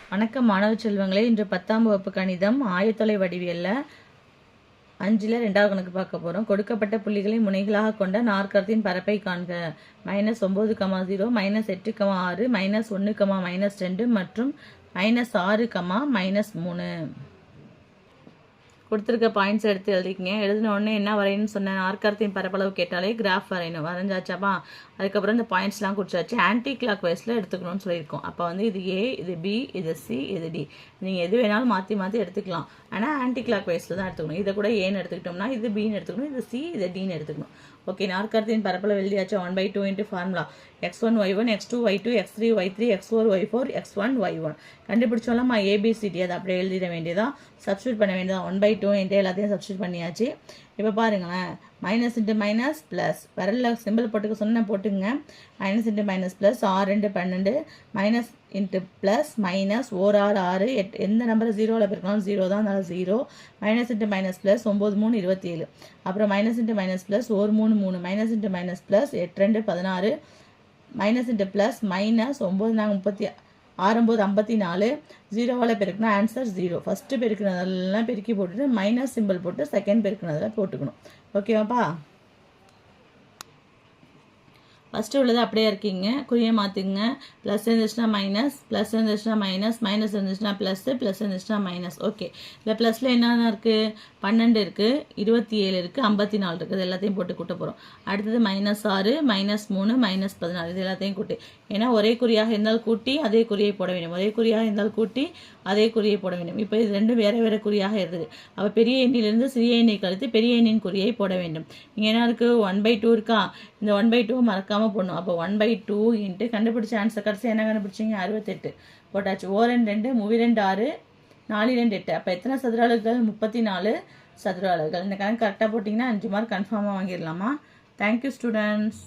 வணக்கம் மாணவ செல்வங்களே. இன்று 10ஆம் வகுப்பு கணிதம் ஆயத்தொலை வடிவியல்ல 5ல் 2வது கணக்கு பார்க்க போகிறோம். கொடுக்கப்பட்ட புள்ளிகளை முனைகளாக கொண்ட நாற்கரத்தின் பரப்பை காண்க. -9,0, -8, -6, -1, -2 மற்றும் -6, -3. கொடுத்துருக்க பாயிண்ட்ஸ் எடுத்து எழுதிக்கிங்க. எழுதின உடனே என்ன வரையணும்னு சொன்னேன், நாற்கரத்தின் பரப்பளவு கேட்டாலே கிராஃப் வரையணும். வரைஞ்சாச்சாப்பா. அதுக்கப்புறம் இந்த பாயிண்ட்ஸ்லாம் குறிச்சாச்சு. ஆன்டி கிளாக் வைஸில் எடுத்துக்கணும்னு சொல்லியிருக்கோம். அப்போ வந்து இது ஏ, இது பி, இது சி, இது டி. நீங்கள் எது வேணாலும் மாற்றி மாற்றி எடுத்துக்கலாம். ஆனால் ஆன்டி கிளாக் வைஸில் தான் எடுத்துக்கணும். இதை கூட ஏன்னு எடுத்துக்கிட்டோம்னா இது பின்னு எடுத்துக்கணும், இது சி, இது டின்னு எடுத்துக்கணும். ஓகே, நாற்கரத்தின் பரப்பளவு எழுதியாச்சு. 1/2 into formula x1 y1 x2 y2 x3 y3 x4 y4 x1 y1 கண்டுபிடிச்சோம்லாமா ABCD. அதை அப்படியே எழுதிட வேண்டியதான், சப்ஸ்டியூட் பண்ண வேண்டியதான். 1/2 இன்ட்டு எல்லாத்தையும் சப்ஸ்டியூட் பண்ணியாச்சு. இப்போ பாருங்களேன், மைனஸ் இன்ட்டு மைனஸ் ப்ளஸ், வரல சிம்பிள் போட்டுக்க சொன்ன போட்டுங்க. Minus into minus plus, 6 2 12, minus into plus minus 1 6 6, எந்த நம்பரை 0ல் பெருக்கலாம் 0 தான், அதனால் 0. Minus into minus plus 9 3 27. அப்புறம் minus into minus plus 1 3 3, minus into minus plus 8 2 16, minus into plus minus 9 நாங்கள் 54, 0வால் பெருக்கினா ஆன்சர் 0. ஃபஸ்ட்டு பெருக்கினதெல்லாம் பெருக்கி போட்டுட்டு மைனஸ் சிம்பிள் போட்டு செகண்ட் பெருக்கினதெல்லாம் போட்டுக்கணும். ஓகேவாப்பா? ஃபஸ்ட்டு உள்ளது அப்படியே இருக்கீங்க, குறியை மாற்றிங்க. ப்ளஸ் இருந்துச்சுன்னா மைனஸ், ப்ளஸ் இருந்துச்சுன்னா மைனஸ், மைனஸ் இருந்துச்சுன்னா ப்ளஸ்ஸு, ப்ளஸ் இருந்துச்சுன்னா மைனஸ். ஓகே, இந்த ப்ளஸில் என்னென்ன இருக்குது? 12 இருக்குது, 27 இருக்குது, 54 இருக்குது. இது எல்லாத்தையும் போட்டு கூட்ட போகிறோம். அடுத்தது -6, -3, -14. இது எல்லாத்தையும் கூட்டி, ஏன்னா ஒரே குறியாக இருந்தால் கூட்டி அதே குறியை போட வேண்டும், ஒரே குறியாக இருந்தால் கூட்டி அதே குறியை போட வேண்டும். இப்போ இது ரெண்டும் வேறு வேறு குறியாக இருக்குது. அப்போ பெரிய எண்ணிலிருந்து சிறிய எண்ணை கழித்து பெரிய எண்ணின் குறியை போட வேண்டும். இங்கே என்ன இருக்குது? 1/2 இருக்கா? இந்த 1/2 மறக்காமல் போடணும். அப்போ 1/2 இன்ட்டு கண்டுபிடிச்ச ஆன்சர் கடைசி என்ன கண்டுபிடிச்சிங்க? 68 போட்டாச்சு. 2 2 3 2 6, 4 2 8. அப்போ எத்தனை சதுர அலகுகள்? 34 சதுர அலகுகள். இந்த கணக்கு கரெக்டாக போட்டிங்கன்னா 5 மார்க் கன்ஃபார்மாக வாங்கிடலாமா? Thank you students.